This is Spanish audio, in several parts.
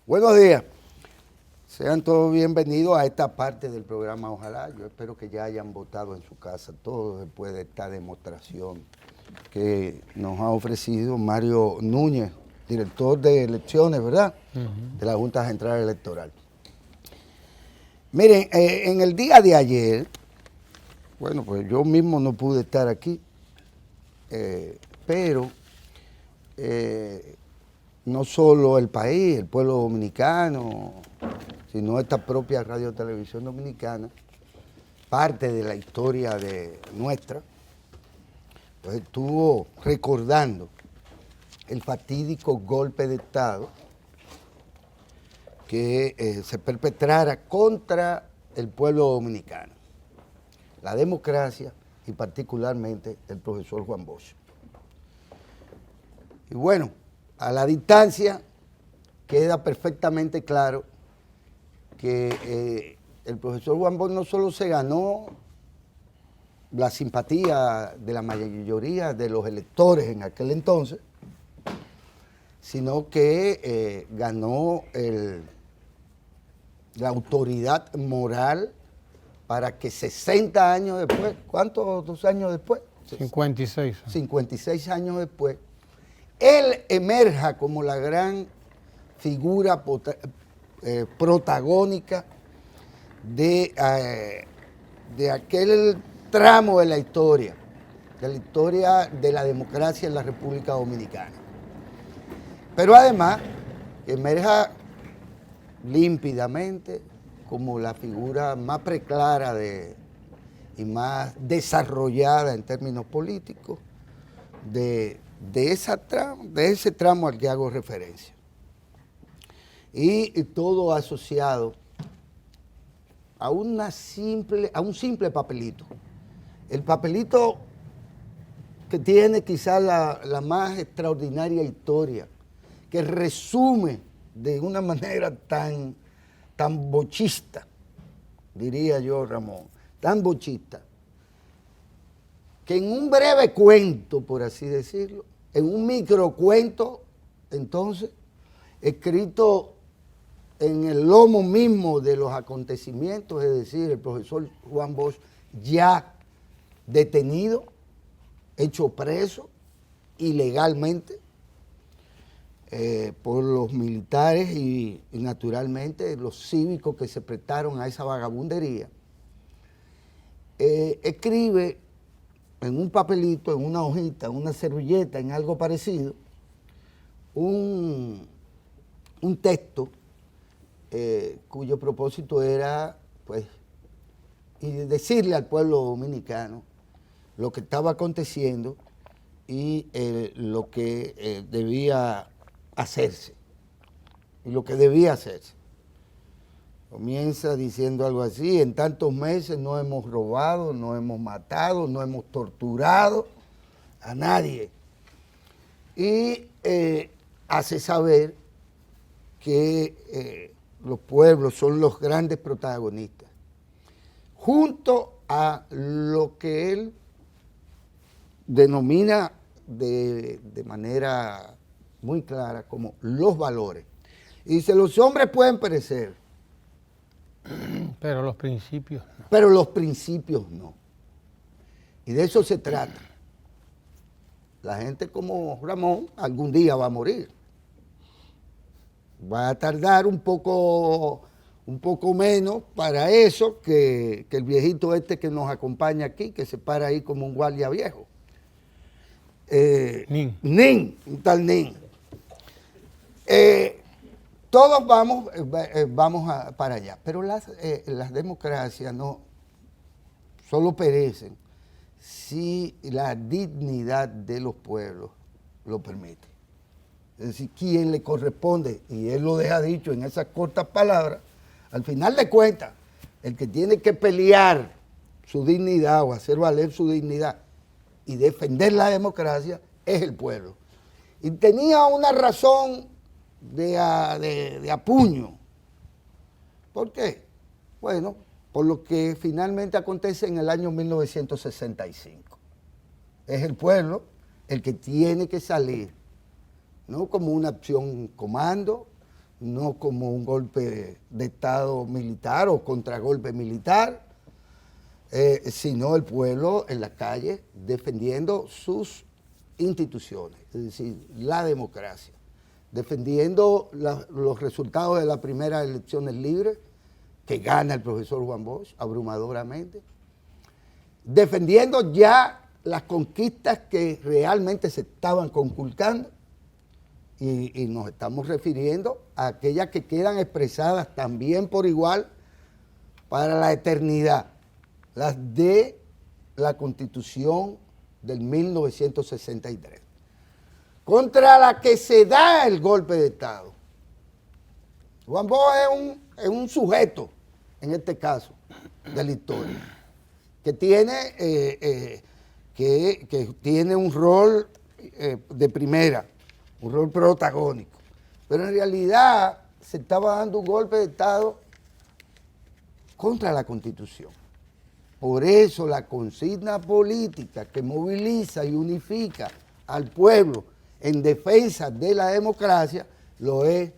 Buenos días. Sean todos bienvenidos a esta parte del programa. Ojalá, yo espero que ya hayan votado en su casa todos después de esta demostración que nos ha ofrecido Mario Núñez, director de elecciones, ¿verdad? De la Junta Central Electoral. Miren, en el día de ayer, bueno, pues yo mismo no pude estar aquí, pero no solo el país, el pueblo dominicano, sino esta propia Radio Televisión Dominicana, parte de la historia de nuestra, pues estuvo recordando el fatídico golpe de Estado que se perpetrara contra el pueblo dominicano, la democracia y particularmente el profesor Juan Bosch. Y bueno, a la distancia queda perfectamente claro que el profesor Juan Bosch no solo se ganó la simpatía de la mayoría de los electores en aquel entonces, sino que ganó la autoridad moral para que 60 años después, ¿cuántos años después? 56. 56 años después, él emerja como la gran figura protagónica de aquel tramo de la historia de la democracia en la República Dominicana. Pero además, emerja límpidamente como la figura más preclara y más desarrollada en términos políticos de ese tramo al que hago referencia. Y todo asociado a un simple papelito. El papelito que tiene quizás la más extraordinaria historia, que resume de una manera tan bochista, diría yo, Ramón, tan bochista, que en un breve cuento, por así decirlo, en un microcuento, entonces, escrito en el lomo mismo de los acontecimientos, es decir, el profesor Juan Bosch ya detenido, hecho preso ilegalmente por los militares y naturalmente los cívicos que se prestaron a esa vagabundería, escribe en un papelito, en una hojita, en una servilleta, en algo parecido, un texto cuyo propósito era, pues, y decirle al pueblo dominicano lo que estaba aconteciendo y lo que debía hacerse. Y lo que debía hacerse. Comienza diciendo algo así: en tantos meses no hemos robado, no hemos matado, no hemos torturado a nadie. Y hace saber que los pueblos son los grandes protagonistas, junto a lo que él denomina de manera muy clara como los valores. Y dice: los hombres pueden perecer, pero los principios no. Pero los principios no. Y de eso se trata. La gente como Ramón algún día va a morir. Va a tardar un poco menos para eso que el viejito este que nos acompaña aquí, que se para ahí como un guardia viejo. Nin, un tal Nin. Todos vamos para allá, pero las democracias no solo perecen si la dignidad de los pueblos lo permite. Es decir, quien le corresponde, y él lo deja dicho en esas cortas palabras, al final de cuentas, el que tiene que pelear su dignidad o hacer valer su dignidad y defender la democracia es el pueblo. Y tenía una razón de apuño. ¿Por qué? Bueno, por lo que finalmente acontece en el año 1965. Es el pueblo el que tiene que salir, no como una acción comando, no como un golpe de Estado militar o contragolpe militar, sino el pueblo en la calle defendiendo sus instituciones, es decir, la democracia, defendiendo los resultados de las primeras elecciones libres, que gana el profesor Juan Bosch abrumadoramente, defendiendo ya las conquistas que realmente se estaban conculcando, y nos estamos refiriendo a aquellas que quedan expresadas también por igual para la eternidad, las de la Constitución del 1963, contra la que se da el golpe de Estado. Juan Bosch es un sujeto, en este caso, de la historia, que tiene un rol de primera, un rol protagónico, pero en realidad se estaba dando un golpe de Estado contra la Constitución. Por eso la consigna política que moviliza y unifica al pueblo en defensa de la democracia lo es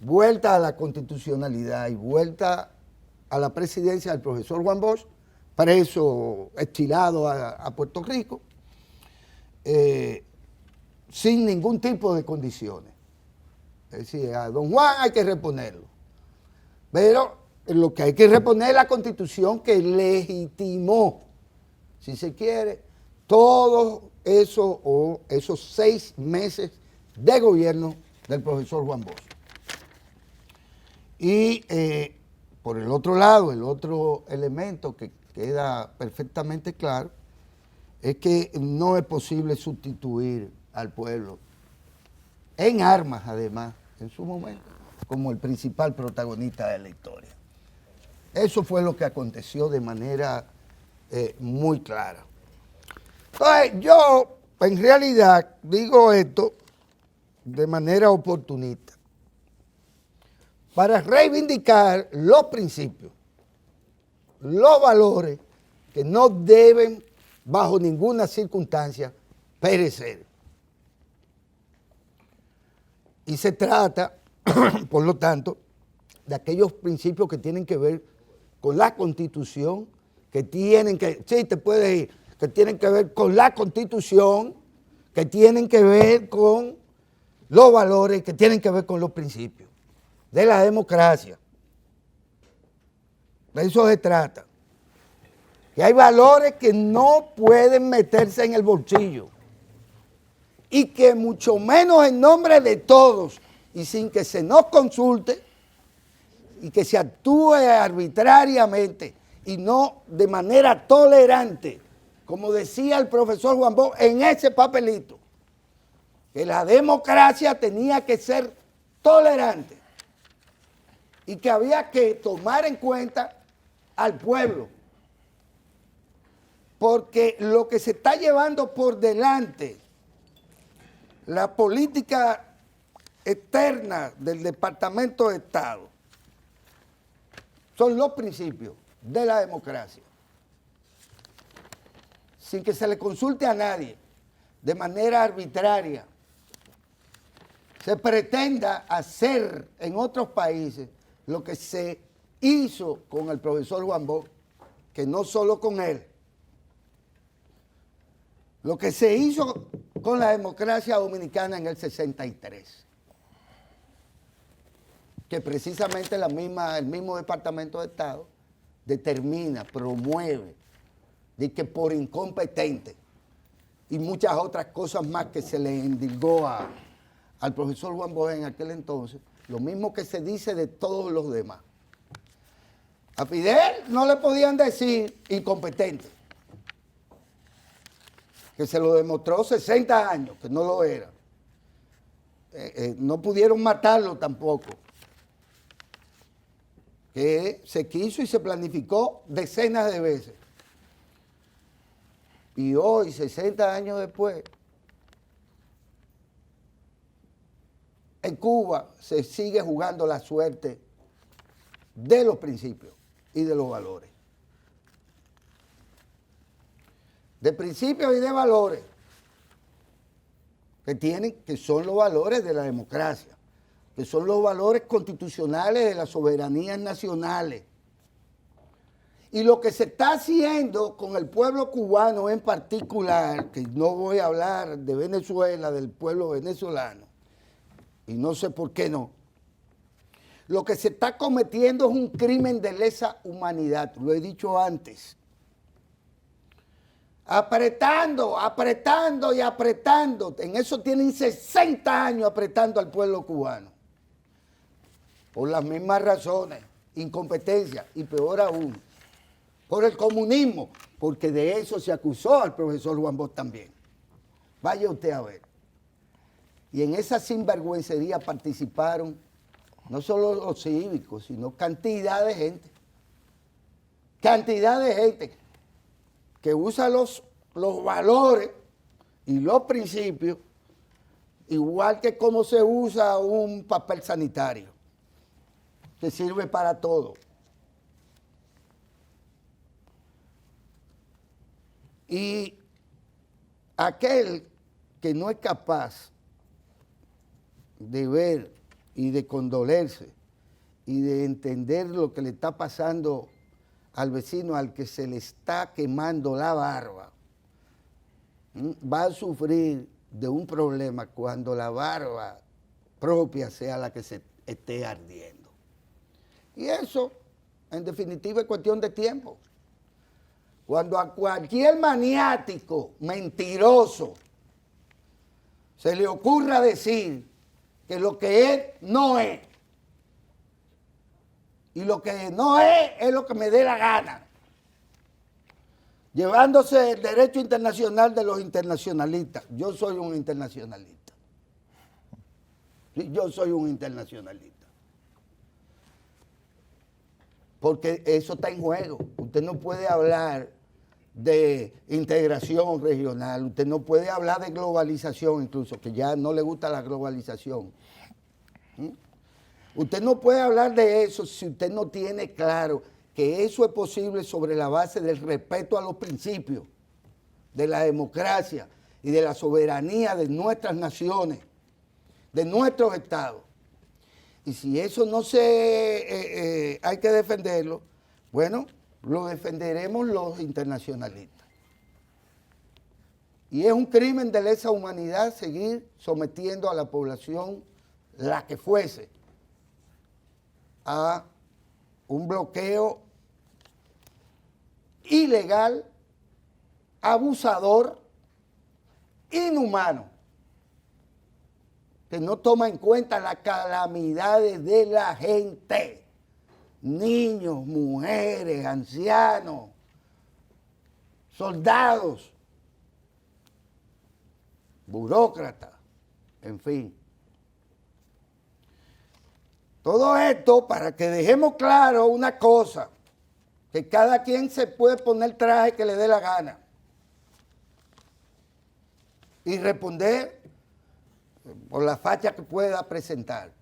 vuelta a la constitucionalidad y vuelta a la presidencia del profesor Juan Bosch, preso, exilado a Puerto Rico, sin ningún tipo de condiciones. Es decir, a don Juan hay que reponerlo, pero lo que hay que reponer es la Constitución que legitimó, si se quiere, todo eso o esos 6 meses de gobierno del profesor Juan Bosch. Y por el otro lado, el otro elemento que queda perfectamente claro es que no es posible sustituir al pueblo en armas, además, en su momento, como el principal protagonista de la historia. Eso fue lo que aconteció de manera muy clara. Entonces, yo en realidad digo esto de manera oportunista para reivindicar los principios, los valores que no deben bajo ninguna circunstancia perecer. Y se trata, por lo tanto, de aquellos principios que tienen que ver con la Constitución, que tienen que ver con la Constitución, que tienen que ver con los valores, que tienen que ver con los principios de la democracia. De eso se trata. Que hay valores que no pueden meterse en el bolsillo y que mucho menos en nombre de todos y sin que se nos consulte y que se actúe arbitrariamente y no de manera tolerante, como decía el profesor Juan Bosch en ese papelito, que la democracia tenía que ser tolerante y que había que tomar en cuenta al pueblo, porque lo que se está llevando por delante, la política externa del Departamento de Estado, son los principios de la democracia, sin que se le consulte a nadie, de manera arbitraria, se pretenda hacer en otros países lo que se hizo con el profesor Juan Bosch, que no solo con él, lo que se hizo con la democracia dominicana en el 63, que precisamente el mismo Departamento de Estado determina, promueve, de que por incompetente y muchas otras cosas más que se le endilgó al profesor Juan Bosch en aquel entonces, lo mismo que se dice de todos los demás. A Fidel no le podían decir incompetente, que se lo demostró 60 años, que no lo era. No pudieron matarlo tampoco, que se quiso y se planificó decenas de veces. Y hoy, 60 años después, en Cuba se sigue jugando la suerte de los principios y de los valores. De principios y de valores que son los valores de la democracia, que son los valores constitucionales de las soberanías nacionales. Y lo que se está haciendo con el pueblo cubano en particular, que no voy a hablar de Venezuela, del pueblo venezolano, y no sé por qué no, lo que se está cometiendo es un crimen de lesa humanidad, lo he dicho antes. Apretando, apretando y apretando. En eso tienen 60 años apretando al pueblo cubano. Por las mismas razones, incompetencia y peor aún, por el comunismo, porque de eso se acusó al profesor Juan Bosch también. Vaya usted a ver. Y en esa sinvergüencería participaron no solo los cívicos, sino cantidad de gente. Cantidad de gente que usa los valores y los principios igual que como se usa un papel sanitario, que sirve para todo. Y aquel que no es capaz de ver y de condolerse y de entender lo que le está pasando al vecino al que se le está quemando la barba, va a sufrir de un problema cuando la barba propia sea la que se esté ardiendo. Y eso, en definitiva, es cuestión de tiempo. Cuando a cualquier maniático, mentiroso, se le ocurra decir que lo que es, no es. Y lo que no es lo que me dé la gana. Llevándose el derecho internacional de los internacionalistas. Yo soy un internacionalista. Sí, yo soy un internacionalista. Porque eso está en juego. Usted no puede hablar de integración regional, usted no puede hablar de globalización incluso, que ya no le gusta la globalización. Usted no puede hablar de eso si usted no tiene claro que eso es posible sobre la base del respeto a los principios, de la democracia y de la soberanía de nuestras naciones, de nuestros estados. Y si eso no hay que defenderlo, bueno, lo defenderemos los internacionalistas. Y es un crimen de lesa humanidad seguir sometiendo a la población, la que fuese, a un bloqueo ilegal, abusador, inhumano, que no toma en cuenta las calamidades de la gente, niños, mujeres, ancianos, soldados, burócratas, en fin. Todo esto para que dejemos claro una cosa, que cada quien se puede poner el traje que le dé la gana y responder por la facha que pueda presentar.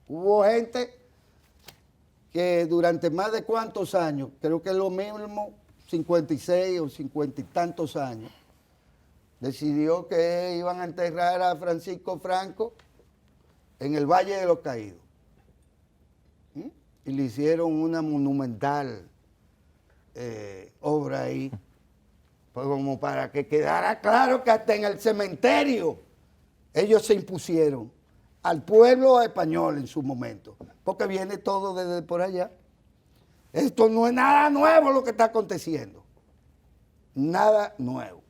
Hubo gente que durante más de cuántos años, creo que es lo mismo, 56 o 50 y tantos años, decidió que iban a enterrar a Francisco Franco en el Valle de los Caídos. Y le hicieron una monumental obra ahí, pues como para que quedara claro que hasta en el cementerio ellos se impusieron al pueblo español en su momento, porque viene todo desde por allá. Esto no es nada nuevo lo que está aconteciendo, nada nuevo.